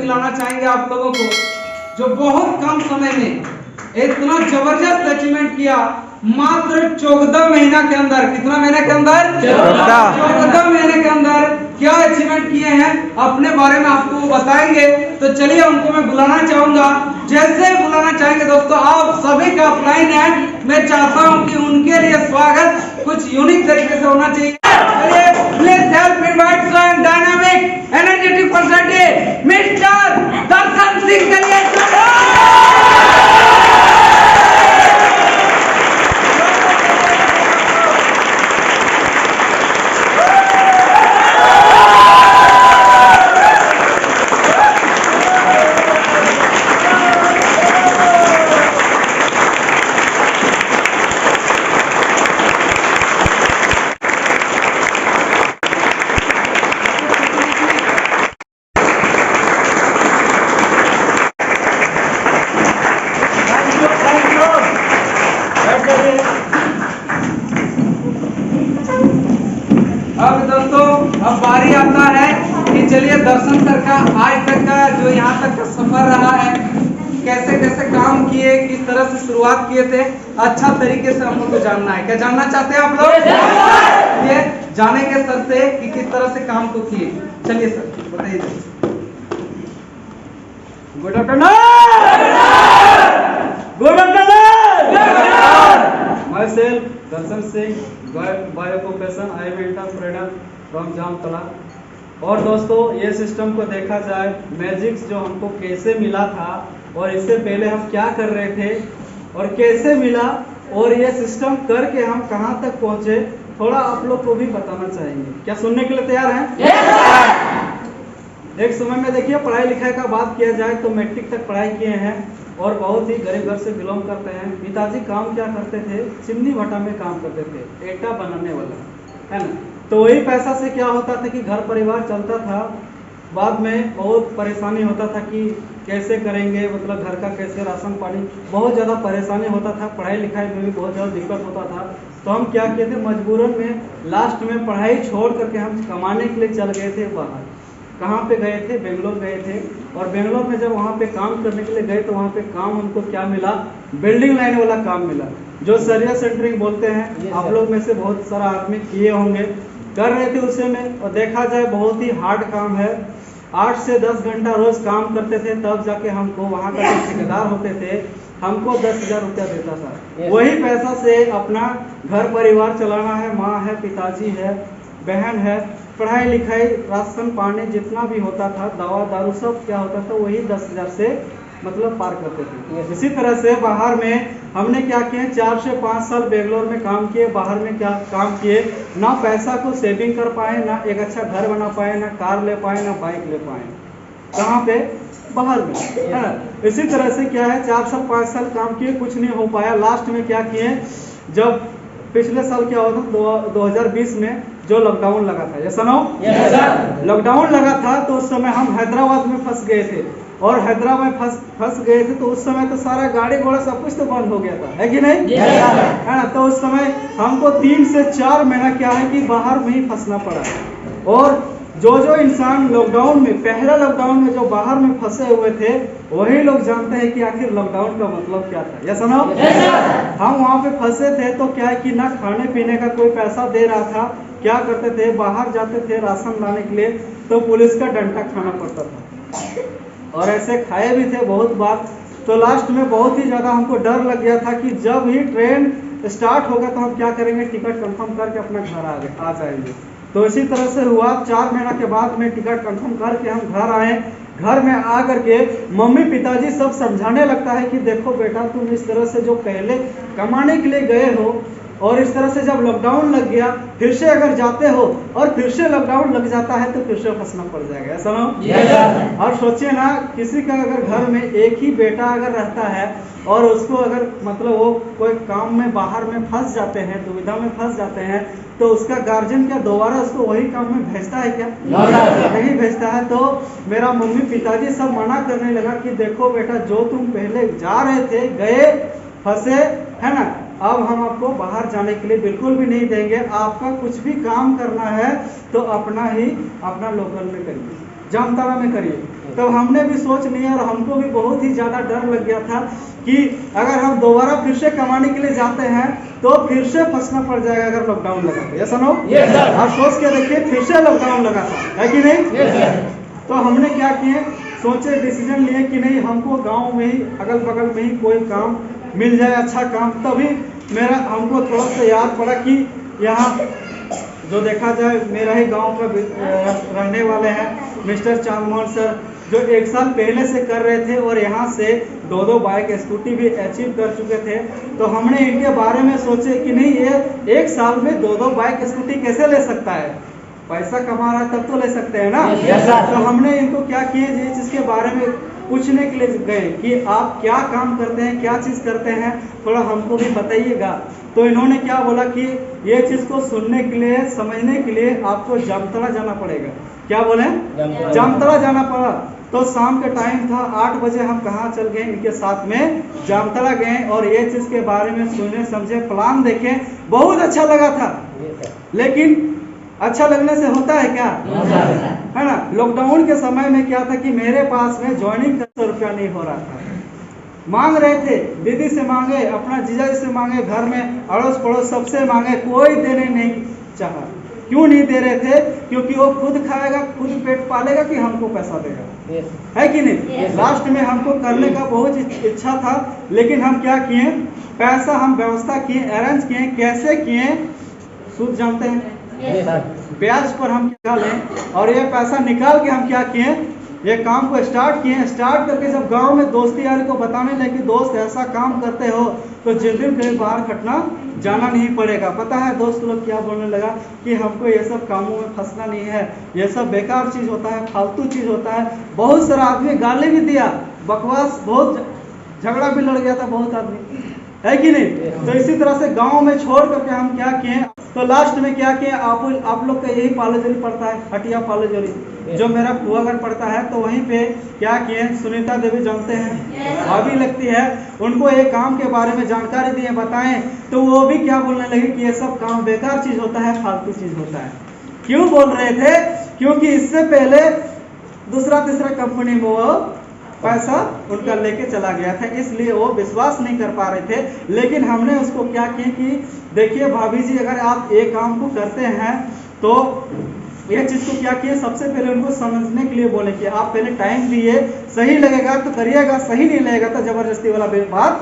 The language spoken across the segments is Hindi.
दिलाना चाहेंगे आप लोगों को, जो बहुत कम समय में इतना जबरदस्त अचीवमेंट किया। मात्र 14 महीना के अंदर, कितना महीने के अंदर? 14 महीने के अंदर क्या अचीवमेंट किए हैं, अपने बारे में आपको वो बताएंगे। तो चलिए उनको मैं बुलाना चाहूंगा। जैसे बुलाना चाहेंगे दोस्तों, आप सभी का ऑफलाइन है, मैं चाहता हूं कि उनके लिए स्वागत कुछ यूनिक तरीके से होना चाहिए। चलिए please help invite strong dynamic energetic personality mister Darshan Singh के लिए। अब दोस्तों अब बारी आता है कि चलिए दर्शन सर का आज तक का जो यहाँ तक का सफर रहा है, कैसे कैसे काम किए, किस तरह से शुरुआत किए थे, अच्छा तरीके से हम लोग को जानना है। क्या जानना चाहते हैं आप लोग? ये जानेंगे सर से कि किस तरह से काम को किए। चलिए सर बताइए। Good afternoon. Good afternoon. Myself Darshan Singh, by occupation I am entrepreneur from Jamtala. और दोस्तों ये सिस्टम को देखा जाए, मैजिक्स जो हमको कैसे मिला था और इससे पहले हम क्या कर रहे थे और कैसे मिला, और ये सिस्टम करके हम कहां तक पहुंचे, थोड़ा आप लोग को भी बताना चाहेंगे। क्या सुनने के लिए तैयार हैं? एक समय में देखिए पढ़ाई लिखाई का बात किया जाए तो मैट्रिक तक पढ़ाई किए हैं और बहुत ही गरीब घर से बिलोंग करते हैं। पिताजी काम क्या करते थे? चिमनी भट्टा में काम करते थे, ईंटा बनाने वाला, है ना। तो वही पैसा से क्या होता था कि घर परिवार चलता था। बाद में बहुत परेशानी होता था कि कैसे करेंगे, मतलब घर का कैसे राशन पानी, बहुत ज़्यादा परेशानी होता था। पढ़ाई लिखाई में भी बहुत ज़्यादा दिक्कत होता था। तो हम क्या किए थे, मजबूरन में लास्ट में पढ़ाई छोड़ करके हम कमाने के लिए चल गए थे बाहर। कहाँ पे गए थे? बेंगलोर गए थे। और बेंगलोर में जब वहाँ पे काम करने के लिए गए तो वहाँ पे काम हमको क्या मिला? बिल्डिंग लाइन वाला काम मिला, जो सरिया सेंटरिंग बोलते हैं। आप लोग में से बहुत सारा आदमी किए होंगे, कर रहे थे उसे में। और देखा जाए बहुत ही हार्ड काम है। 8 से 10 घंटा रोज काम करते थे, तब जाके हमको वहाँ का जो ठेकेदार होते थे हमको 10,000 रुपया देता था। वही पैसा से अपना घर परिवार चलाना है। माँ है, पिताजी है, बहन है, पढ़ाई लिखाई, राशन पानी जितना भी होता था, दवा दारू सब क्या होता था, वही 10,000 से मतलब पार करते थे। इसी तरह से बाहर में हमने क्या किया, 4 से 5 साल बेंगलोर में काम किए। बाहर में क्या काम किए, ना पैसा को सेविंग कर पाए, ना एक अच्छा घर बना पाए, ना कार ले पाए, ना बाइक ले पाए। कहाँ पे? बाहर में, है ना। इसी तरह से क्या है, 4 साल 5 साल काम किए, कुछ नहीं हो पाया। लास्ट में क्या किए, जब पिछले साल क्या हुआ था, 2020 में जो लॉकडाउन लगा था, ये सुनो, लॉकडाउन लगा था तो उस समय हम हैदराबाद में फंस गए थे। और हैदराबाद में फंस गए थे तो उस समय तो सारा गाड़ी घोड़ा सब कुछ तो बंद हो गया था, है कि नहीं? है ना। तो उस समय हमको 3 से 4 महीना क्या है कि बाहर में ही फंसना पड़ा। और जो इंसान लॉकडाउन में, पहला लॉकडाउन में जो बाहर में फंसे हुए थे, वही लोग जानते हैं कि आखिर लॉकडाउन का मतलब क्या था। या सुनो, हम वहाँ पे फंसे थे तो क्या है कि ना खाने पीने का कोई पैसा दे रहा था। क्या करते थे, बाहर जाते थे राशन लाने के लिए तो पुलिस का डंडा खाना पड़ता था, और ऐसे खाए भी थे बहुत बार। तो लास्ट में बहुत ही ज़्यादा हमको डर लग गया था कि जब ही ट्रेन स्टार्ट होगा तो हम क्या करेंगे, टिकट कंफर्म करके अपना घर आ जाएंगे। तो इसी तरह से हुआ। 4 महीना के बाद में टिकट कंफर्म करके हम घर आए। घर में आ करके मम्मी पिताजी सब समझाने लगता है कि देखो बेटा, तुम इस तरह से जो पहले कमाने के लिए गए हो और इस तरह से जब लॉकडाउन लग गया फिर से अगर जाते हो और फिर से लॉकडाउन लग जाता है तो फिर से फंसना पड़ जाएगा। समझो। और सोचिए ना, किसी का अगर घर में एक ही बेटा अगर रहता है और उसको अगर मतलब वो कोई काम में बाहर में फंस जाते हैं, दुविधा में फंस जाते हैं, तो उसका गार्जियन क्या दोबारा उसको वही काम में भेजता है? क्या नहीं भेजता है। तो मेरा मम्मी पिताजी सब मना करने लगा कि देखो बेटा, जो तुम पहले जा रहे थे, गए, फंसे, है ना, अब हम आपको बाहर जाने के लिए बिल्कुल भी नहीं देंगे। आपका कुछ भी काम करना है तो अपना लोकल में करिए, जामताड़ा में करिए। तो हमने भी सोच लिया और हमको भी बहुत ही ज़्यादा डर लग गया था कि अगर हम दोबारा फिर से कमाने के लिए जाते हैं तो फिर से फंसना पड़ जाएगा अगर लॉकडाउन लगा तो। ऐसा ना हो? आप सोच के देखिए, फिर से लॉकडाउन लगा था, है कि नहीं? तो हमने क्या किए, सोचे, डिसीजन लिए कि नहीं, हमको गांव में ही, अगल बगल में ही कोई काम मिल जाए, अच्छा काम। तभी हमको थोड़ा सा याद पड़ा कि यहाँ जो देखा जाए मेरा ही गांव का रहने वाले हैं मिस्टर चांदमोहन सर, जो 1 साल पहले से कर रहे थे और यहाँ से 2 बाइक स्कूटी भी अचीव कर चुके थे। तो हमने इनके बारे में सोचे कि नहीं, ये 1 साल में 2 बाइक स्कूटी कैसे ले सकता है, पैसा कमा रहा है तब तो ले सकते हैं ना। तो हमने इनको क्या किए, इस चीज़ के बारे में पूछने के लिए गए कि आप क्या काम करते हैं, क्या चीज़ करते हैं, थोड़ा हमको भी बताइएगा। तो इन्होंने क्या बोला कि ये चीज़ को सुनने के लिए, समझने के लिए आपको जामताड़ा जाना पड़ेगा। क्या बोले? जामताड़ा जाना पड़ा। तो शाम के टाइम था, 8 बजे हम कहाँ चल गए, इनके साथ में जामताड़ा गए और ये चीज़ के बारे में सुने, समझे, प्लान देखे, बहुत अच्छा लगा था। लेकिन अच्छा लगने से होता है क्या? है ना। लॉकडाउन के समय में क्या था कि मेरे पास में ज्वाइनिंग का 100 रुपया नहीं हो रहा था। मांग रहे थे, दीदी से मांगे, अपना जीजा जी से मांगे, घर में अड़ोस पड़ोस सबसे मांगे, कोई देने नहीं चाहा। क्यों नहीं दे रहे थे? क्योंकि वो खुद खाएगा, खुद पेट पालेगा कि हमको पैसा देगा, है कि नहीं? लास्ट में हमको करने का बहुत इच्छा था, लेकिन हम क्या किए, पैसा हम व्यवस्था किए, अरेंज किए। कैसे किए? सूद जानते हैं, ब्याज पर हम निकालें और ये पैसा निकाल के हम क्या किए, ये काम को स्टार्ट किए। स्टार्ट करके जब गांव में दोस्ती यारी को बताने लगे कि दोस्त ऐसा काम करते हो तो जिंदगी कहीं बाहर खटना जाना नहीं पड़ेगा। पता है दोस्त लोग क्या बोलने लगा कि हमको ये सब कामों में फंसना नहीं है, ये सब बेकार चीज़ होता है, फालतू चीज़ होता है। बहुत सारा आदमी गाली भी दिया, बकवास, बहुत झगड़ा भी लड़ गया था बहुत आदमी, है कि नहीं? तो इसी तरह से गांव में छोड़ करके हम क्या किए, तो लास्ट में क्या किए, आप लोग का यही पालोजोरी पड़ता है, हटिया पालोजोरी, जो मेरा फुआगढ़ पड़ता है। तो वहीं पे क्या किए, सुनीता देवी जानते हैं, भाभी लगती है, उनको एक काम के बारे में जानकारी दिए, बताएं। तो वो भी क्या बोलने लगे कि ये सब काम बेकार चीज़ होता है, फालतू चीज़ होता है। क्यों बोल रहे थे? क्योंकि इससे पहले दूसरा तीसरा कंपनी में वो पैसा उनका लेके चला गया था, इसलिए वो विश्वास नहीं कर पा रहे थे। लेकिन हमने उसको क्या किया कि देखिए भाभी जी, अगर आप एक काम को करते हैं तो ये चीज़ को क्या किए, सबसे पहले उनको समझने के लिए बोले कि आप पहले टाइम दिए, सही लगेगा तो करिएगा, सही नहीं लगेगा तो जबरदस्ती वाला बात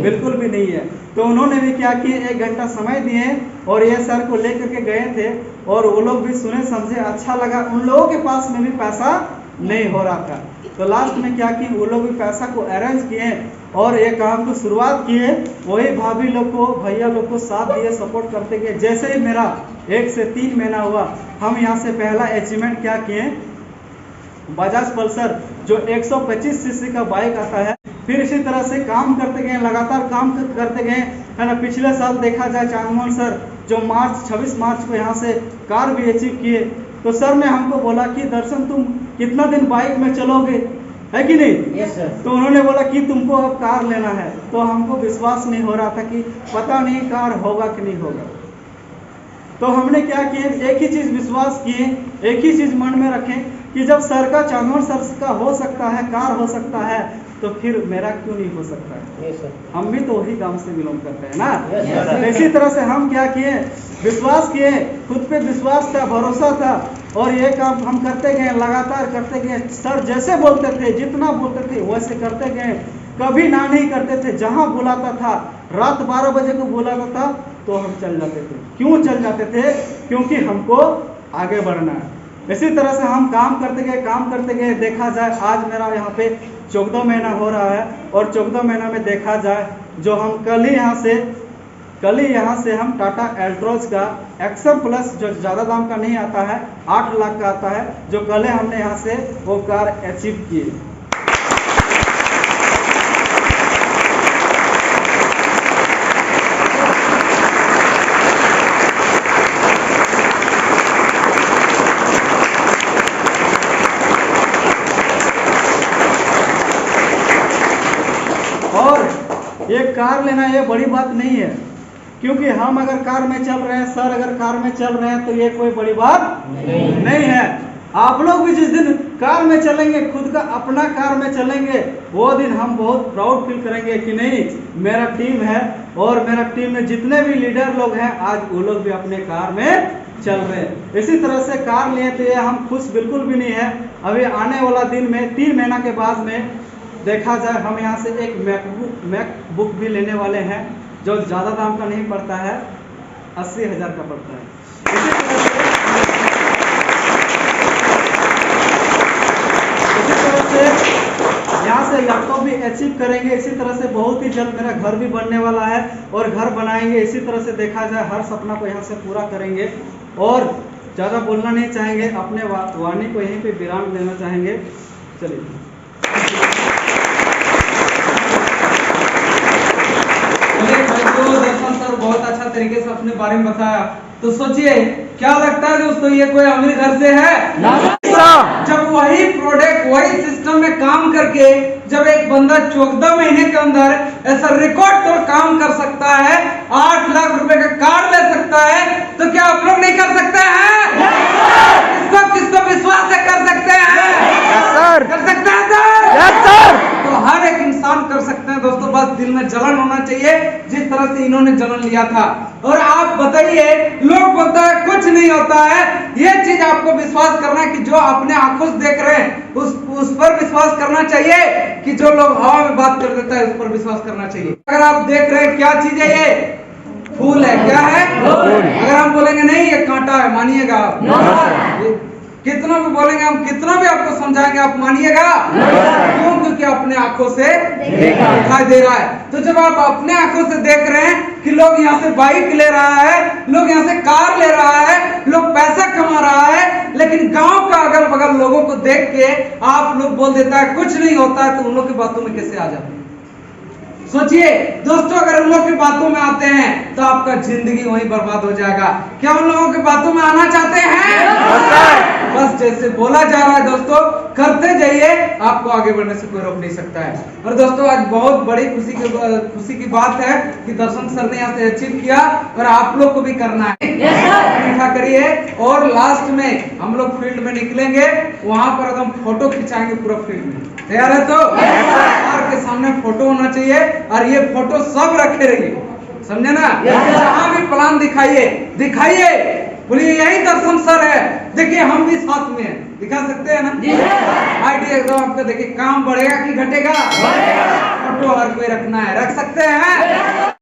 बिल्कुल भी नहीं है। तो उन्होंने भी क्या किए, 1 घंटा समय दिए और ये सर को लेकर के गए थे और वो लोग भी सुने, समझे, अच्छा लगा। उन लोगों के पास में भी पैसा नहीं हो रहा था। तो लास्ट में क्या किए, वो लोग भी पैसा को अरेंज किए और ये काम को शुरुआत किए। वही भाभी लोग को, भैया लोग को साथ दिए, सपोर्ट करते गए। जैसे ही मेरा 1 से 3 महीना हुआ, हम यहाँ से पहला अचीवमेंट क्या किए, बजाज पल्सर जो 125 सीसी का बाइक आता है। फिर इसी तरह से काम करते गए, लगातार काम करते गए, है ना। पिछले साल देखा जाए चांदमोहन सर जो 26 मार्च को यहाँ से कार भी अचीव किए। तो सर ने हमको बोला कि दर्शन तुम कितना दिन बाइक में चलोगे, है कि नहीं? Yes sir. तो उन्होंने बोला कि तुमको अब कार लेना है। तो हमको विश्वास नहीं हो रहा था कि पता नहीं कार होगा कि नहीं होगा। तो हमने क्या किए, एक ही चीज़ विश्वास किए, एक ही चीज़ मन में रखें कि जब सर का, चांदमोहन सर का हो सकता है, कार हो सकता है, तो फिर मेरा क्यों नहीं हो सकता है? Yes sir. हम भी तो वही गांव से बिलोंग करते हैं ना। Yes sir. इसी तरह से हम क्या किए, विश्वास किए, खुद पे विश्वास था, भरोसा था और ये काम हम करते गए, लगातार करते गए। सर जैसे बोलते थे, जितना बोलते थे वैसे करते गए, कभी ना नहीं करते थे। जहाँ बुलाता था, रात 12 बजे को बुलाता था तो हम चल जाते थे। क्यों चल जाते थे? क्योंकि हमको आगे बढ़ना है। इसी तरह से हम काम करते गए, काम करते गए। देखा जाए आज मेरा यहाँ पे 14 महीना हो रहा है और 14 महीना में देखा जाए जो हम कल ही यहाँ से हम टाटा एल्ट्रोज का एक्सम प्लस, जो ज़्यादा दाम का नहीं आता है, 8 लाख का आता है, जो कल हमने यहाँ से वो कार अचीव की। और ये कार लेना ये बड़ी बात नहीं है, क्योंकि हम अगर कार में चल रहे हैं, सर अगर कार में चल रहे हैं, तो ये कोई बड़ी बात नहीं है। आप लोग भी जिस दिन कार में चलेंगे, खुद का अपना कार में चलेंगे, वो दिन हम बहुत प्राउड फील करेंगे कि नहीं, मेरा टीम है और मेरा टीम में जितने भी लीडर लोग हैं आज वो लोग भी अपने कार में चल रहे हैं। इसी तरह से कार लिए थे हम खुश बिल्कुल भी नहीं है। अभी आने वाला दिन में 3 महीना के बाद में देखा जाए हम यहाँ से एक मैकबुक भी लेने वाले हैं जो ज़्यादा दाम का नहीं पड़ता है, 80,000 का पड़ता है। इसी तरह से यहाँ से लैपटॉप भी अचीव करेंगे। इसी तरह से बहुत ही जल्द मेरा घर भी बनने वाला है और घर बनाएंगे। इसी तरह से देखा जाए हर सपना को यहाँ से पूरा करेंगे और ज़्यादा बोलना नहीं चाहेंगे, अपने वाणी को यहीं पे विराम देना चाहेंगे। चलिए दर्शन सर बहुत अच्छा तरीके से अपने बारे में बताया। तो सोचिए क्या लगता है दोस्तों, ये कोई अमीर घर से है? जब वही प्रोडक्ट वही सिस्टम में काम करके जब एक बंदा 14 महीने के अंदर ऐसा रिकॉर्ड तोड़ काम कर सकता है, 8 लाख रुपए का कार ले सकता है, तो क्या आप लोग नहीं कर सकते हैं? किसको विश्वास है कर सकते हैं? कर सकते हैं सर? तो हर एक इंसान कर सकते हैं दोस्तों, बस दिल में जलन होना चाहिए जिस तरह से इन्होंने जलन लिया था। और आप बताइए, लोग बोलता है कुछ नहीं होता है, ये चीज आपको विश्वास करना है कि जो अपने आंखों से देख रहे हैं उस पर विश्वास करना चाहिए कि जो लोग हवा में बात कर देता है उस पर विश्वास करना चाहिए। अगर आप देख रहे हैं क्या चीज है, ये फूल है, क्या है? अगर हम बोलेंगे नहीं ये कांटा है, मानिएगा आप? कितना भी बोलेंगे हम, कितना भी आपको समझाएंगे, आप मानिएगा? क्यों? क्योंकि अपने आंखों से दिखाई दे रहा है। तो जब आप अपने आंखों से देख रहे हैं कि लोग यहाँ से बाइक ले रहा है, लोग यहाँ से कार ले रहा है, लोग पैसा कमा रहा है, लेकिन गांव का अगल बगल लोगों को देख के आप लोग बोल देता है कुछ नहीं होता है, तो उन लोग की बातों में कैसे आ जाते हैं? सोचिए दोस्तों, अगर उन लोग की बातों में आते हैं तो आपका जिंदगी वहीं बर्बाद हो जाएगा। क्या उन लोगों की बातों में आना चाहते हैं? बस जैसे बोला जा रहा है दोस्तों, करते जाइए, आपको आगे बढ़ने से कोई रोक नहीं सकता है। और दोस्तों आज बहुत बड़ी खुशी की बात है कि दर्शन सर ने यहाँ से अचीव किया और आप लोग को भी करना है। मीठा करिए और लास्ट में हम लोग फील्ड में निकलेंगे, वहां पर एकदम फोटो खिंचाएंगे पूरा फील्ड में। तैयार है? तो कार के सामने फोटो होना चाहिए और ये फोटो सब रखे रहिए, समझे ना? जहाँ भी प्लान दिखाइए, बोलिए यही दर्शन सर है, देखिए हम भी साथ में हैं, दिखा सकते हैं ना? आइडिया एकदम आपका, देखिए काम बढ़ेगा कि घटेगा? फोटो हर कोई रखना है, रख सकते हैं?